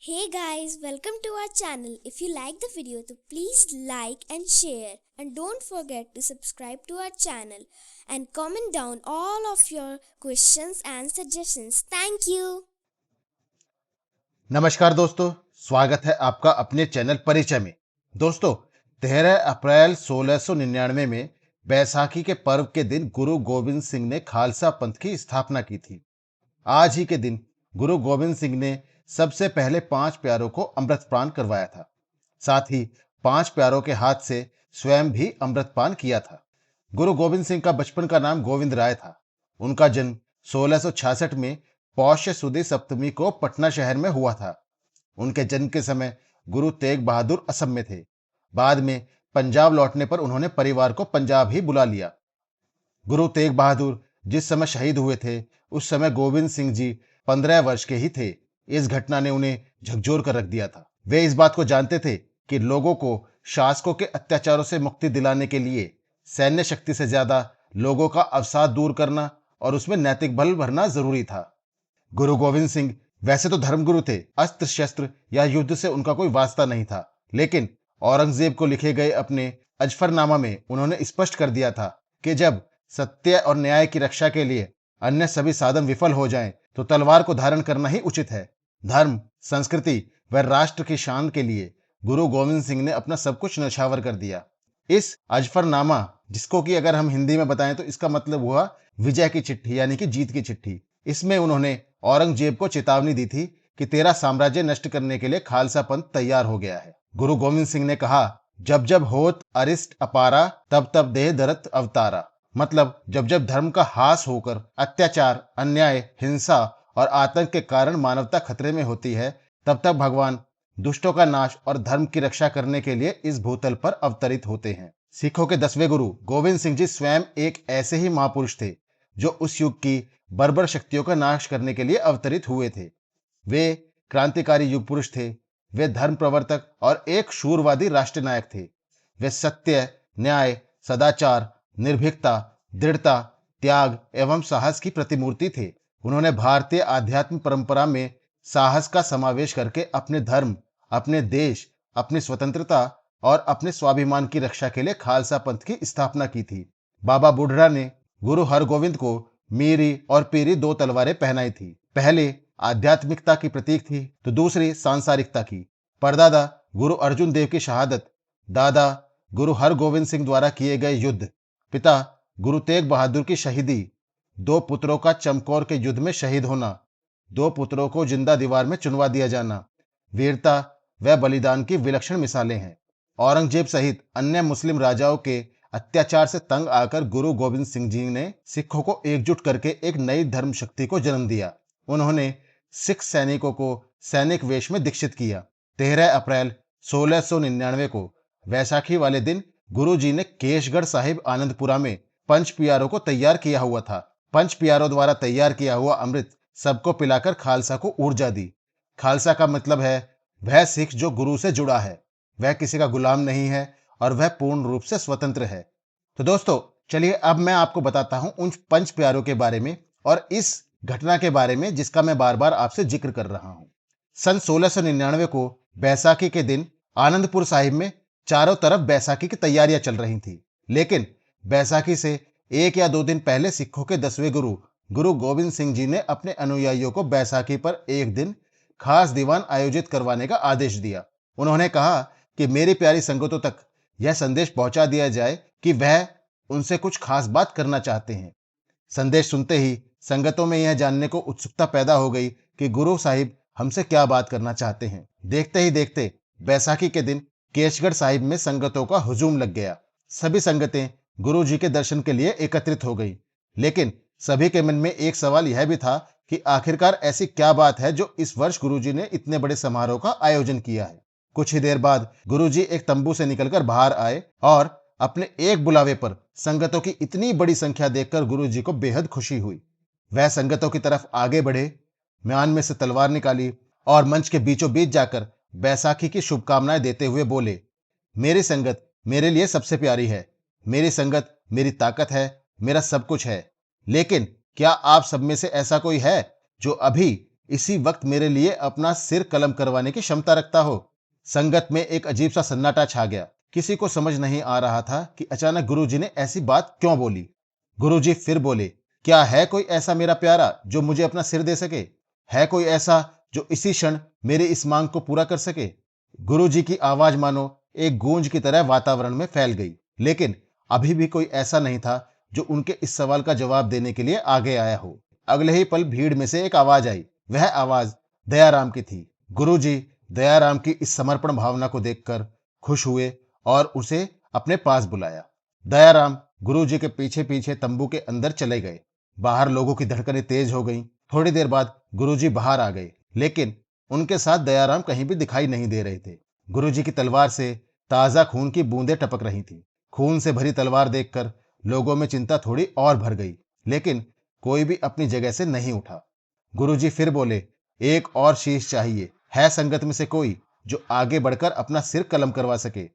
Hey guys, welcome to our channel. If you like the video, तो please like and share, and don't forget to subscribe to our channel and comment down all of your questions and suggestions. Thank you. नमस्कार दोस्तों, स्वागत है आपका अपने channel परिचय में। दोस्तों, 13 अप्रैल 1699 में बैसाखी के पर्व के दिन गुरु गोविंद सिंह ने खालसा पंथ की स्थापना की थी। आज ही के दिन गुरु गोविंद सिंह ने सबसे पहले 5 प्यारों को अमृतपान करवाया था। साथ ही 5 प्यारों के हाथ से स्वयं भी अमृतपान किया था। गुरु गोविंद सिंह का बचपन का नाम गोविंद राय था। उनका जन्म 1666 में पौष सुदी सप्तमी को पटना शहर में हुआ था। उनके जन्म के समय गुरु तेग बहादुर असम में थे। बाद में पंजाब लौटने पर उन्होंने परिवार को पंजाब ही बुला लिया। गुरु तेग बहादुर जिस समय शहीद हुए थे, उस समय गोविंद सिंह जी 15 वर्ष के ही थे। इस घटना ने उन्हें झकझोर कर रख दिया था। वे इस बात को जानते थे कि लोगों को शासकों के अत्याचारों से मुक्ति दिलाने के लिए सैन्य शक्ति से ज्यादा लोगों का अवसाद दूर करना और उसमें नैतिक बल भरना जरूरी था। गुरु गोविंद सिंह वैसे तो धर्मगुरु थे, अस्त्र शस्त्र या युद्ध से उनका कोई वास्ता नहीं था, लेकिन औरंगजेब को लिखे गए अपने अजफरनामा में उन्होंने स्पष्ट कर दिया था कि जब सत्य और न्याय की रक्षा के लिए अन्य सभी साधन विफल हो जाएं, तो तलवार को धारण करना ही उचित है। धर्म, संस्कृति व राष्ट्र की शान के लिए गुरु गोविंद सिंह ने अपना सब कुछ न्यौछावर कर दिया। इस अजफरनामा, जिसको कि अगर हम हिंदी में बताएं तो इसका मतलब हुआ विजय की चिट्ठी, यानी कि जीत की चिट्ठी। इसमें उन्होंने औरंगजेब को चेतावनी दी थी कि तेरा साम्राज्य नष्ट करने के लिए खालसा पंथ तैयार हो गया है। गुरु गोविंद सिंह ने कहा, जब जब होत अरिष्ट अपारा, तब तब देह धरत अवतारा। मतलब जब जब धर्म का हास होकर अत्याचार, अन्याय, हिंसा और आतंक के कारण मानवता खतरे में होती है, तब तब भगवान दुष्टों का नाश और धर्म की रक्षा करने के लिए इस भूतल पर अवतरित होते हैं। सिखों के 10वें गुरु गोविंद सिंह जी स्वयं एक ऐसे ही महापुरुष थे जो उस युग की बर्बर शक्तियों का नाश करने के लिए अवतरित हुए थे। वे क्रांतिकारी युग पुरुष थे। वे धर्म प्रवर्तक और एक शूरवादी राष्ट्र नायक थे। वे सत्य, न्याय, सदाचार, निर्भीकता, दृढ़ता, त्याग एवं साहस की प्रतिमूर्ति थे। उन्होंने भारतीय आध्यात्म परंपरा में साहस का समावेश करके अपने धर्म, अपने देश, अपनी स्वतंत्रता और अपने स्वाभिमान की रक्षा के लिए खालसा पंथ की स्थापना की थी। बाबा बुढ़ा ने गुरु हरगोविंद को मीरी और पीरी 2 तलवारें पहनाई थी। पहले आध्यात्मिकता की प्रतीक थी, तो दूसरी सांसारिकता की। परदादा गुरु अर्जुन देव की शहादत, दादा गुरु हरगोविंद सिंह द्वारा किए गए युद्ध, पिता गुरु तेग बहादुर की शहीदी, 2 पुत्रों का चमकौर के युद्ध में शहीद होना, 2 पुत्रों को जिंदा दीवार में चुनवा दिया जाना, वीरता व बलिदान की विलक्षण मिसालें हैं। औरंगजेब सहित अन्य मुस्लिम राजाओं के अत्याचार से तंग आकर गुरु गोविंद सिंह जी ने सिखों को एकजुट करके एक नई धर्म शक्ति को जन्म दिया। उन्होंने सिख सैनिकों को सैनिक वेश में दीक्षित किया। 13 अप्रैल 1699 को वैसाखी वाले दिन गुरु जी ने केशगढ़ साहिब आनंदपुरा में पंच प्यारों को तैयार किया हुआ था। पंच प्यारों द्वारा तैयार किया हुआ अमृत सबको पिलाकर खालसा को ऊर्जा दी। खालसा का मतलब है वह सिख जो गुरु से जुड़ा है, वह किसी का गुलाम नहीं है और वह पूर्ण रूप से स्वतंत्र है। तो दोस्तों, चलिए अब मैं आपको बताता हूं उन पंच प्यारों के बारे में और इस घटना के बारे में जिसका मैं बार बार आपसे जिक्र कर रहा हूं। सन 1699 को बैसाखी के दिन आनंदपुर साहिब में चारों तरफ बैसाखी की तैयारियां चल रही थी, लेकिन बैसाखी से 1 या 2 दिन पहले सिखों के 10वें गुरु गुरु गोविंद सिंह जी ने अपने अनुयायियों को बैसाखी पर एक दिन खास दीवान आयोजित करवाने का आदेश दिया। उन्होंने कहा कि मेरी प्यारी संगतों तक यह संदेश पहुंचा दिया जाए कि वह उनसे कुछ खास बात करना चाहते हैं। संदेश सुनते ही संगतों में यह जानने को उत्सुकता पैदा हो गई कि गुरु साहिब हमसे क्या बात करना चाहते हैं। देखते ही देखते बैसाखी के दिन केशगढ़ साहिब में संगतों का हुजूम लग गया। सभी संगतें गुरु जी के दर्शन के लिए एकत्रित हो गई, लेकिन सभी के मन में एक सवाल यह भी था कि आखिरकार ऐसी क्या बात है जो इस वर्ष गुरु जी ने इतने बड़े समारोह का आयोजन किया है। कुछ ही देर बाद गुरुजी एक तंबू से निकलकर बाहर आए और अपने एक बुलावे पर संगतों की इतनी बड़ी संख्या देखकर गुरुजी को बेहद खुशी हुई। वह संगतों की तरफ आगे बढ़े, म्यान में से तलवार निकाली और मंच के बीचों बीच जाकर बैसाखी की शुभकामनाएं देते हुए बोले, मेरी संगत मेरे लिए सबसे प्यारी है। मेरी संगत मेरी ताकत है, मेरा सब कुछ है। लेकिन क्या आप सब में से ऐसा कोई है जो अभी इसी वक्त मेरे लिए अपना सिर कलम करवाने की क्षमता रखता हो। संगत में एक अजीब सा सन्नाटा छा गया। किसी को समझ नहीं आ रहा था कि अचानक गुरुजी ने ऐसी बात क्यों बोली। गुरुजी फिर बोले, क्या है कोई ऐसा मेरा प्यारा जो मुझे अपना सिर दे सके? है कोई ऐसा जो इसी क्षण मेरी इस मांग को पूरा कर सके? गुरुजी की आवाज मानो एक गूंज की तरह वातावरण में फैल गई, लेकिन अभी भी कोई ऐसा नहीं था जो उनके इस सवाल का जवाब देने के लिए आगे आया हो। अगले ही पल भीड़ में से एक आवाज आई। वह आवाज दयाराम की थी। गुरुजी दयाराम की इस समर्पण भावना को देखकर खुश हुए और उसे अपने पास बुलाया। दयाराम गुरुजी के पीछे पीछे तंबू के अंदर चले गए। बाहर लोगों की धड़कनें तेज हो गईं। थोड़ी देर बाद गुरुजी बाहर आ गए, लेकिन उनके साथ दयाराम कहीं भी दिखाई नहीं दे रहे थे। गुरुजी की तलवार से ताजा खून की बूंदें टपक रही थी। खून से भरी तलवार देखकर लोगों में चिंता थोड़ी और भर गई, लेकिन कोई भी अपनी जगह से नहीं उठा। गुरुजी फिर बोले, एक और शीश चाहिए। है संगत में से कोई जो आगे बढ़कर अपना सिर कलम करवा सके?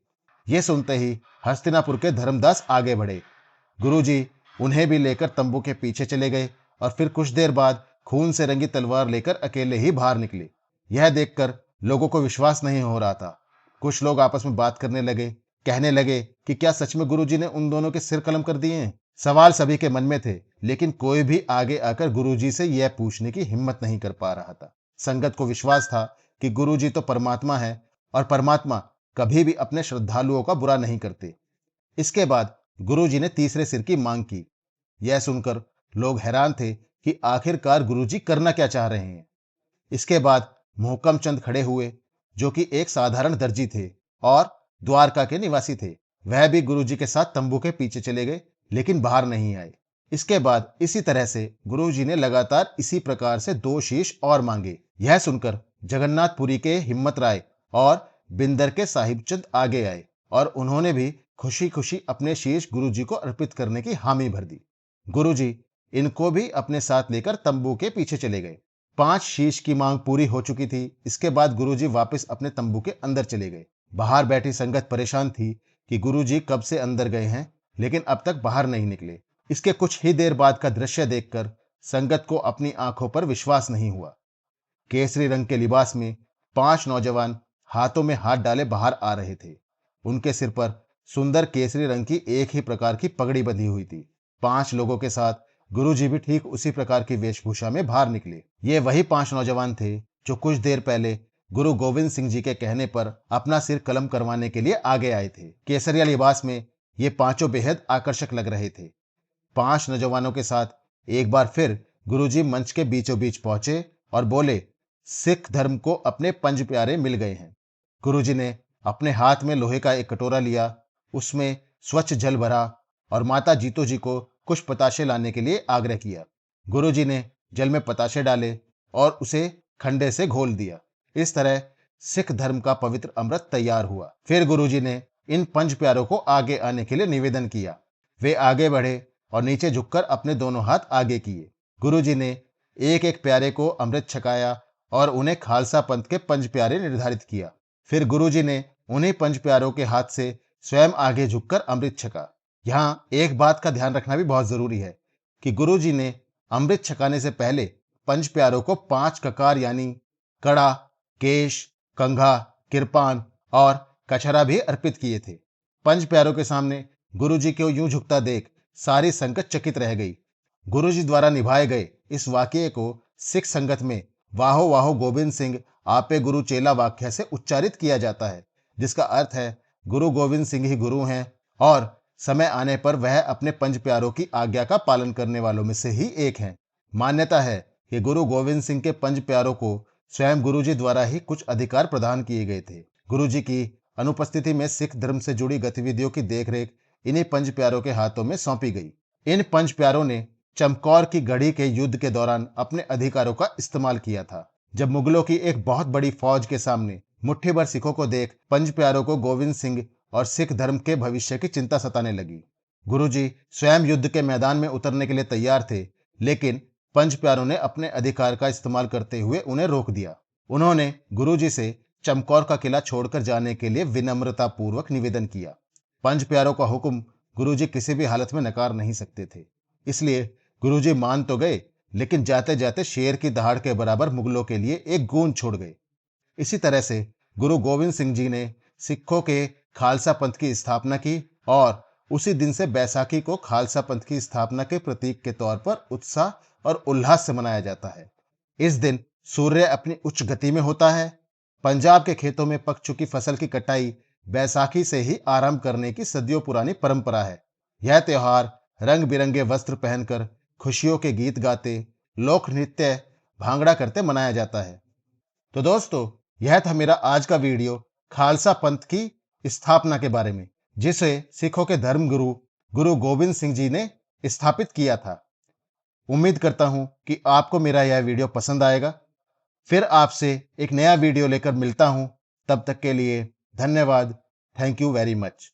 ये सुनते ही हस्तिनापुर के धर्मदास आगे बढ़े। गुरुजी उन्हें भी लेकर तंबू के पीछे चले गए और फिर कुछ देर बाद खून से रंगी तलवार लेकर अकेले ही बाहर निकले। यह देखकर लोगों को विश्वास नहीं हो रहा था। कुछ लोग आपस में बात करने लगे, कहने लगे कि क्या सच में गुरुजी ने उन दोनों के सिर कलम कर दिए हैं? सवाल सभी के मन में थे, लेकिन कोई भी आगे आकर गुरुजी से यह पूछने की हिम्मत नहीं कर पा रहा था। संगत को विश्वास था कि गुरुजी तो परमात्मा है और परमात्मा कभी भी अपने श्रद्धालुओं का बुरा नहीं करते। इसके बाद गुरुजी ने तीसरे सिर की मांग की। यह सुनकर लोग हैरान थे कि आखिरकार गुरुजी करना क्या चाह रहे हैं। इसके बाद मोहकम चंद खड़े हुए, जो कि एक साधारण दर्जी थे और द्वारका के निवासी थे। वह भी गुरुजी के साथ तंबू के पीछे चले गए, लेकिन बाहर नहीं आए। इसके बाद इसी तरह से गुरुजी ने लगातार इसी प्रकार से 2 शीश और मांगे। यह सुनकर जगन्नाथपुरी के हिम्मत राय और बिंदर के साहिबचंद आगे आए और उन्होंने भी खुशी खुशी अपने शीश गुरुजी को अर्पित करने की हामी भर दी। गुरुजी इनको भी अपने साथ लेकर तंबू के पीछे चले गए। 5 शीश की मांग पूरी हो चुकी थी। इसके बाद गुरुजी वापस अपने तंबू के अंदर चले गए। बाहर बैठी संगत परेशान थी कि गुरुजी कब से अंदर गए हैं, लेकिन अब तक बाहर नहीं निकले। इसके कुछ ही देर बाद का दृश्य देखकर संगत को अपनी आंखों पर विश्वास नहीं हुआ। केसरी रंग के लिबास में 5 नौजवान हाथों में हाथ डाले बाहर आ रहे थे। उनके सिर पर सुंदर केसरी रंग की एक ही प्रकार की पगड़ी बंधी हुई थी। 5 लोगों के साथ गुरुजी भी ठीक उसी प्रकार की वेशभूषा में बाहर निकले। ये वही 5 नौजवान थे जो कुछ देर पहले गुरु गोविंद सिंह जी के कहने पर अपना सिर कलम करवाने के लिए आगे आए थे। केसरिया लिबास में ये पांचों बेहद आकर्षक लग रहे थे। 5 नौजवानों के साथ एक बार फिर गुरुजी मंच के बीचों बीच पहुंचे और बोले, सिख धर्म को अपने पंज प्यारे मिल गए हैं। गुरुजी ने अपने हाथ में लोहे का एक कटोरा लिया, उसमें स्वच्छ जल भरा और माता जीतो जी को कुछ पताशे लाने के लिए आग्रह किया। गुरुजी ने जल में पताशे डाले और उसे खंडे से घोल दिया। इस तरह सिख धर्म का पवित्र अमृत तैयार हुआ। फिर गुरुजी ने इन पंच प्यारों को आगे आने के लिए निवेदन किया। वे आगे बढ़े और नीचे झुककर अपने दोनों हाथ आगे किए। गुरुजी ने एक एक प्यारे को अमृत छकाया और उन्हें खालसा पंथ के पंच प्यारे निर्धारित किया। फिर गुरुजी ने उन्हीं पंच प्यारों के हाथ से स्वयं आगे झुककर अमृत छका। यहाँ एक बात का ध्यान रखना भी बहुत जरूरी है कि गुरुजी ने अमृत छकाने से पहले पंच प्यारों को 5 ककार यानी कड़ा, केश, कंघा, किरपान और कछरा भी अर्पित किए थे। पंच प्यारों के सामने गुरुजी को यूं झुकता देख सारी संगत चकित रह गई। गुरुजी द्वारा निभाए गए इस वाक्य को सिख संगत में वाहो वाहो गोविंद सिंह आपे गुरु चेला वाक्य से उच्चारित किया जाता है, जिसका अर्थ है गुरु गोविंद सिंह ही गुरु हैं और समय आने पर वह अपने पंच प्यारों की आज्ञा का पालन करने वालों में से ही एक हैं। मान्यता है कि गुरु गोविंद सिंह के पंच प्यारों को स्वयं गुरुजी द्वारा ही कुछ अधिकार प्रदान किए गए थे। गुरुजी की अनुपस्थिति में सिख धर्म से जुड़ी गतिविधियों की देखरेख इन्हीं पंच प्यारों के हाथों में सौंपी गई। इन पंच प्यारों ने चमकौर की गढ़ी के युद्ध के दौरान अपने अधिकारों का इस्तेमाल किया था। जब मुगलों की एक बहुत बड़ी फौज के सामने मुट्ठी भर सिखों को देख पंच प्यारों को गोविंद सिंह और सिख धर्म के भविष्य की चिंता सताने लगी। गुरुजी स्वयं युद्ध के मैदान में उतरने के लिए तैयार थे, लेकिन पंच प्यारों ने अपने अधिकार का इस्तेमाल करते हुए उन्हें रोक दिया। उन्होंने गुरुजी से चमकौर का किला छोड़कर जाने के लिए विनम्रता पूर्वक निवेदन किया। पंच प्यारों का हुक्म गुरुजी किसी भी हालत में नकार नहीं सकते थे, इसलिए गुरुजी मान तो गए, लेकिन जाते जाते शेर की दहाड़ के बराबर मुगलों के लिए एक गूंज छोड़ गए। इसी तरह से गुरु गोविंद सिंह जी ने सिखों के खालसा पंथ की स्थापना की और उसी दिन से बैसाखी को खालसा पंथ की स्थापना के प्रतीक के तौर पर उत्साह और उल्लास से मनाया जाता है। इस दिन सूर्य अपनी उच्च गति में होता है। पंजाब के खेतों में पक चुकी फसल की कटाई बैसाखी से ही आरंभ करने की सदियों पुरानी परंपरा है। यह त्योहार रंग बिरंगे वस्त्र पहनकर खुशियों के गीत गाते, लोक नृत्य, भांगड़ा करते मनाया जाता है। तो दोस्तों, यह था मेरा आज का वीडियो खालसा पंथ की स्थापना के बारे में, जिसे सिखों के धर्मगुरु गुरु गोविंद सिंह जी ने स्थापित किया था। उम्मीद करता हूं कि आपको मेरा यह वीडियो पसंद आएगा। फिर आपसे एक नया वीडियो लेकर मिलता हूं। तब तक के लिए धन्यवाद। Thank you very much.